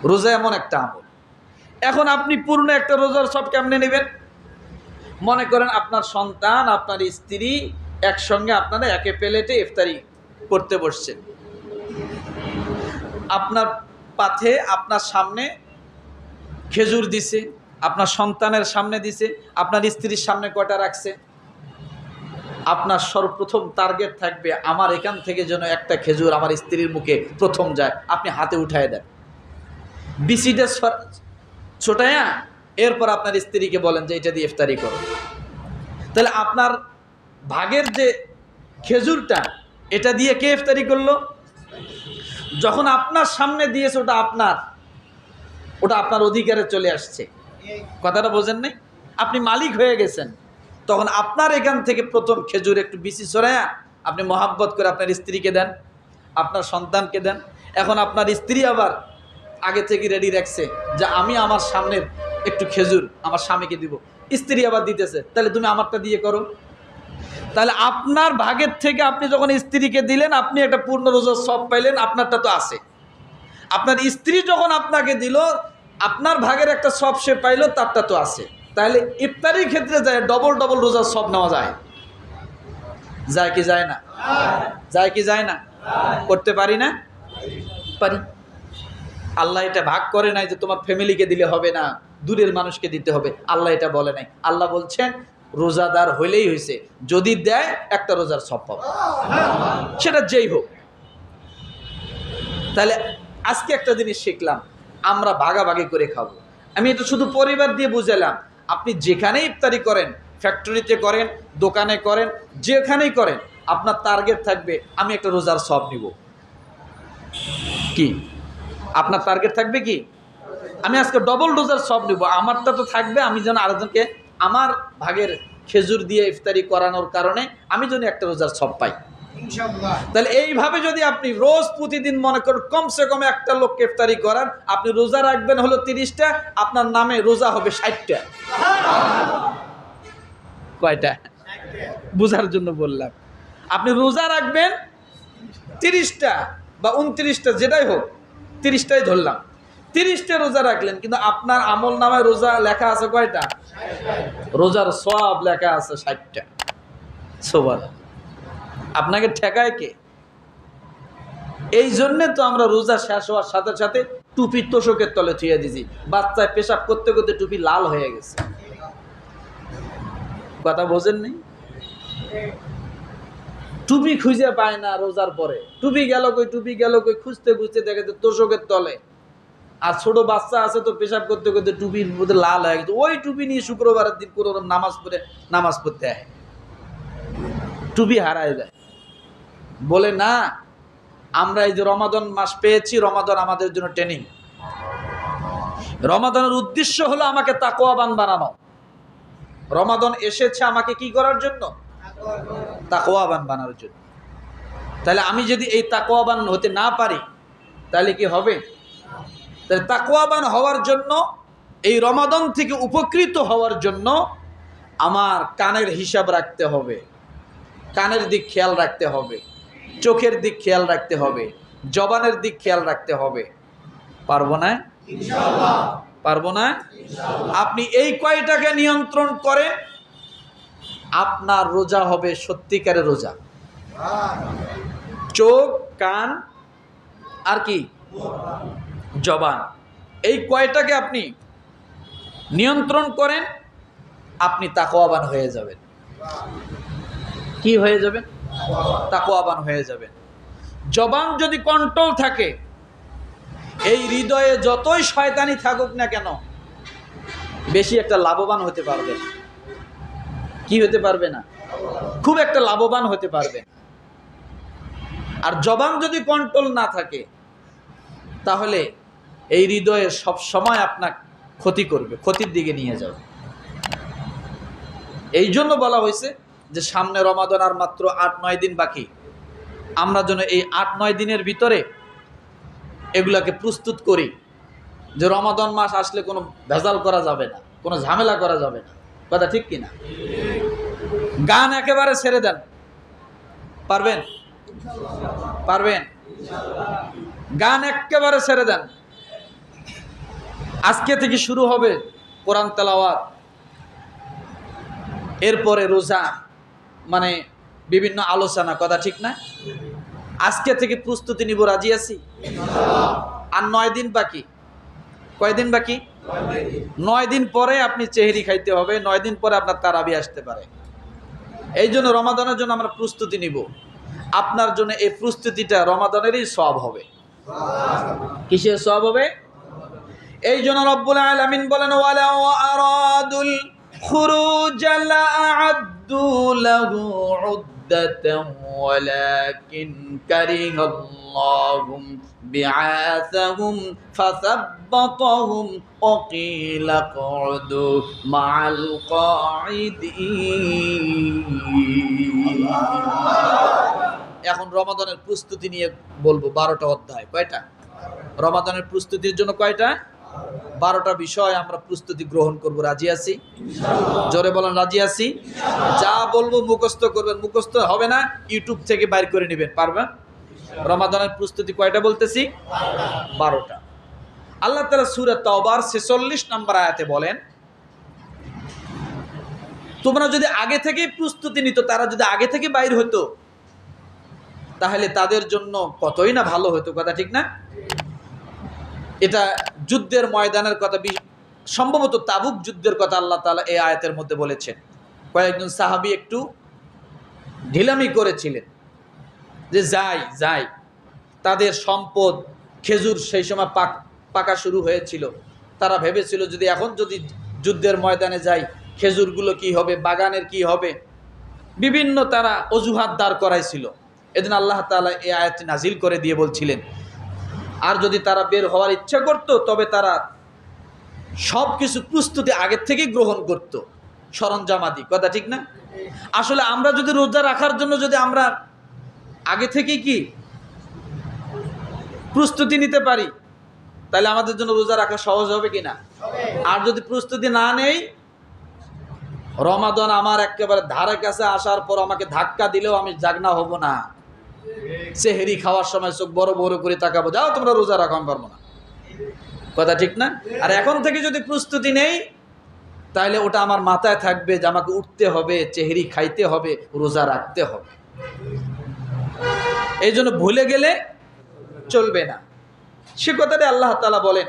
রোজা এমন একটা আমল। এখন আপনি পূর্ণ একটা রোজার সব কেমনে নেবেন? মনে করেন আপনার সন্তান, আপনার স্ত্রী একসঙ্গে আপনারা একে প্লেটে ইফতারি করতে বসছেন। আপনার পাথে আপনার সামনে খেজুর দিছে, আপনার সন্তানের সামনে দিছে, আপনার স্ত্রীর সামনে কয়টা রাখছে। আপনার সর্বপ্রথম টার্গেট থাকবে আমার এখান থেকে যেন একটা খেজুর আমার স্ত্রীর মুখে প্রথম যায়। আপনি হাতে উঠায় দেন, বিসিটা ছোটায়া এরপর আপনার স্ত্রীকে বলেন যে এটা দিয়ে ইফতারি করো। তাহলে আপনার ভাগের যে খেজুরটা, এটা দিয়ে কে ইফতারি করলো? যখন আপনার সামনে দিয়েছে ওটা আপনার অধিকারে চলে আসছে। কথাটা বোঝেন নাই? আপনি মালিক হয়ে গেছেন। তখন আপনার এখান থেকে প্রথম খেজুর একটু বিসি ছড়ায়া আপনি মহাব্বত করে আপনার স্ত্রীকে দেন, আপনার সন্তানকে দেন। এখন আপনার স্ত্রী আবার আগে থেকে রেডি রাখছে যে আমি আমার সামনের একটু খেজুর আমার স্বামীকে দিব, স্ত্রী আবার দিতেছে, তাহলে তুমি আমারটা দিয়ে করো। তাহলে আপনার ভাগের থেকে আপনি যখন স্ত্রীকে দিলেন, আপনি একটা পূর্ণ রোজার সব পাইলেন, আপনারটা তো আছে। আপনার স্ত্রী যখন আপনাকে দিল, আপনার ভাগের একটা সব সে পাইল, তারটা তো আছে। তাহলে ইফতারির ক্ষেত্রে যায় ডবল ডবল রোজার সব নেওয়া যায়। যায় কি যায় না? যায় কি যায় না? করতে পারি না? পারি। আল্লাহ এটা ভাগ করে নাই যে তোমার ফ্যামিলিকে দিলে হবে না, দূরের মানুষকে দিতে হবে। আল্লাহ এটা বলে নাই। আল্লাহ বলছেন রোজাদার হইলেই হয়েছে, যদি দেয় একটা রোজার সব পাবে, সেটা যেই হোক। তাহলে আজকে একটা জিনিস শিখলাম, আমরা ভাগাভাগি করে খাবো। আমি এটা শুধু পরিবার দিয়ে বুঝালাম। আপনি যেখানেই ইফতারি করেন, ফ্যাক্টরিতে করেন, দোকানে করেন, যেখানেই করেন, আপনার টার্গেট থাকবে আমি একটা রোজার সব নিব। কি আপনার টার্গেট থাকবে? কি আমি আজকে ডবল রোজার সব নিব। আমারটা তো থাকবে, আমি যেন আরেকজনকে আমার ভাগের খেজুর দিয়ে ইফতারি করানোর কারণে আমি যেন একটা রোজার সব পাই। তাহলে এইভাবে যদি আপনি রোজ প্রতিদিন মনে করেন কমসে কম একটা লোককে ইফতারি করান, আপনি রোজা রাখবেন হলো 30টা, আপনার নামে রোজা হবে 60টা। কয়টা? বোঝার জন্য বললাম। আপনি রোজা রাখবেন 30টা বা 29টা, যেটাই হোক, 30টাই ধরলাম। 30টা রোজা রাখলেন, কিন্তু আপনার আমল নামায় রোজা লেখা আছে কয়টা? রোজার সওয়াব লেখা আছে 60টা। সুবহানাল্লাহ। আপনাকে ঠেকায় কে? এই জন্যে তো আমরা রোজা শেষ হওয়ার সাথে সাথে টুপি তোষকের তলে থুয়ে দিছি। বাচ্চায় পেশাব করতে করতে টুপি লাল হয়ে গেছে। কথা বোঝেন নেই? টুপি খুঁজে পায় না রোজার পরে। টুপি গেল কই খুঁজতে খুঁজতে দেখে যে তোষকের তলে। আর ছোট বাচ্চা আছে তো পেশাব করতে করতে টুপির মধ্যে লাল হয়ে গেছে। ওই টুপি নিয়ে শুক্রবারের দিন কোনো নামাজ পড়তে হয়, টুপি হারায় যায়। বলে না, আমরা এই যে রমাদান মাস পেয়েছি, রমাদান আমাদের জন্য ট্রেনিং। রমাদানের উদ্দেশ্য হলো আমাকে তাকওয়াবান বানানো। রমাদান এসেছে আমাকে কি করার জন্য? তাকওয়াবান বানানোর জন্য। তাহলে আমি যদি এই তাকওয়াবান হতে না পারি, তাহলে কি হবে? তাহলে তাকওয়াবান হওয়ার জন্য, এই রমাদান থেকে উপকৃত হওয়ার জন্য আমার কানের হিসাব রাখতে হবে, কানের দিক খেয়াল রাখতে হবে, চোখের দিক খেয়াল রাখতে হবে, জবানের দিক খেয়াল রাখতে হবে। পারবো না? ইনশাআল্লাহ পারবো না? ইনশাআল্লাহ। আপনি এই কয়টাকে নিয়ন্ত্রণ করেন, আপনার রোজা হবে সত্যিকারের রোজা। চোখ, কান আর কি? জবান। এই কয়টাকে আপনি নিয়ন্ত্রণ করেন, আপনি তাকওয়াবান হয়ে যাবেন। কি হয়ে যাবেন? তাকওয়াবান হয়ে যাবেন। জবান যদি কন্ট্রোল থাকে, এই হৃদয়ে যতই শয়তানি থাকুক না কেন, বেশি একটা লাভবান হতে পারবে না। কি হতে পারবে না? খুব একটা লাভবান হতে পারবে। আর জবান যদি কন্ট্রোল না থাকে, তাহলে এই হৃদয়ে সব সময় আপনার ক্ষতি করবে, ক্ষতির দিকে নিয়ে যাবে। এই জন্য বলা হয়েছে যে সামনে রমাদান আর মাত্র 8-9 দিন বাকি। আমরা যেন এই 8-9 দিনের ভিতরে এগুলাকে প্রস্তুত করি যে রমাদান মাস আসলে কোনো ভেজাল করা যাবে না, কোনো ঝামেলা করা যাবে না। কথা ঠিক কিনা? গান একেবারে ছেড়ে দেন। পারবেন? পারবেন? গান একেবারে ছেড়ে দেন। আজকে থেকে শুরু হবে কোরআন তেলাওয়াত, এরপরে রোজা, মানে বিভিন্ন আলোচনা, কথা ঠিক না? আজকে থেকে প্রস্তুতি নিব, রাজি আছি? আর 9 দিন বাকি। কয়দিন বাকি? 9 দিন পরে আপনি চেহারি খাইতে হবে, 9 দিন পরে আপনার তারাবি আসতে পারে। এই জন্য রমাদানের জন্য আমরা প্রস্তুতি নিব। আপনার জন্য এই প্রস্তুতিটা রমাদানেরই সওয়াব হবে। কিসের সওয়াব হবে? এই জন্য রব্বুল আলামিন বলেন, ওয়ালাউ আরাদুল খুরুজ লাআদ্দু লাহু উদ্দাতান ওয়ালাকিন কারিহাল্লাহুম বিআসাহুম ফাসাব্বাতাহুম ওয়া কিলা কউদু মাআল কাঈদিন। এখন রমাদানের প্রস্তুতি নিয়ে বলবো 12টা অধ্যায়। কয়টা? রমাদানের প্রস্তুতির জন্য কয়টা? 12টা বিষয় আমরা প্রস্তুতি গ্রহণ করব। রাজি আছি? জোরে বলেন, রাজি আছি? যা বলবো মুখস্থ করবেন, মুখস্থ হবে না ইউটিউব থেকে বাইর করে নেবেন, পারবেন? রমাদানের প্রস্তুতি কয়টা বলতেছি? 12টা। আল্লাহ তাআলা সূরা তাওবার 46 নম্বর আয়াতে বলেন, তোমরা যদি আগে থেকে প্রস্তুতি নিত, তারা যদি আগে থেকে বাইর হতো, তাহলে তাদের জন্য কতই না ভালো হতো, কথা ঠিক না? এটা যুদ্ধের ময়দানের কথা, সম্ভবত তাবুক যুদ্ধের কথা আল্লাহ তাআলা এই আয়াতের মধ্যে বলেছেন। কয়েকজন সাহাবী একটু ঢিলামি করেছিলেন যে যাই, তাদের সম্পদ খেজুর সেই সময় পাকা শুরু হয়েছিল। তারা ভেবেছিল যদি এখন যদি যুদ্ধের ময়দানে যাই, খেজুরগুলো কি হবে, বাগানের কি হবে, বিভিন্ন তারা অজুহাত দাঁড় করাইছিল। এদিন আল্লাহ তাআলা এই আয়াতটি নাজিল করে দিয়ে বলছিলেন, আর যদি তারা বের হওয়ার ইচ্ছা করত, তবে তারা সব কিছু প্রস্তুতি আগের থেকেই গ্রহণ করত, সরঞ্জামাদি, কথা ঠিক না? আসলে আমরা যদি রোজা রাখার জন্য যদি আমরা আগে থেকেই কি প্রস্তুতি নিতে পারি, তাহলে আমাদের জন্য রোজা রাখা সহজ হবে কিনা? আর যদি প্রস্তুতি না নেই, রমাদান আমার একেবারে ধারে কাছে আসার পর আমাকে ধাক্কা দিলেও আমি জাগনা হব না। সেহরি খাওয়ার সময় চোখ বড় বড় করে তাকাবো, যাও তোমরা রোজা রাখো, আমি পারবো না, কথা ঠিক না? আর এখন থেকে যদি প্রস্তুতি নেই, তাহলে ওটা আমার মাথায় থাকবে যে আমাকে উঠতে হবে, চেহারি খাইতে হবে, রোজা রাখতে হবে। এই জন্য ভুলে গেলে চলবে না। সে কথাটা আল্লাহ তাআলা বলেন,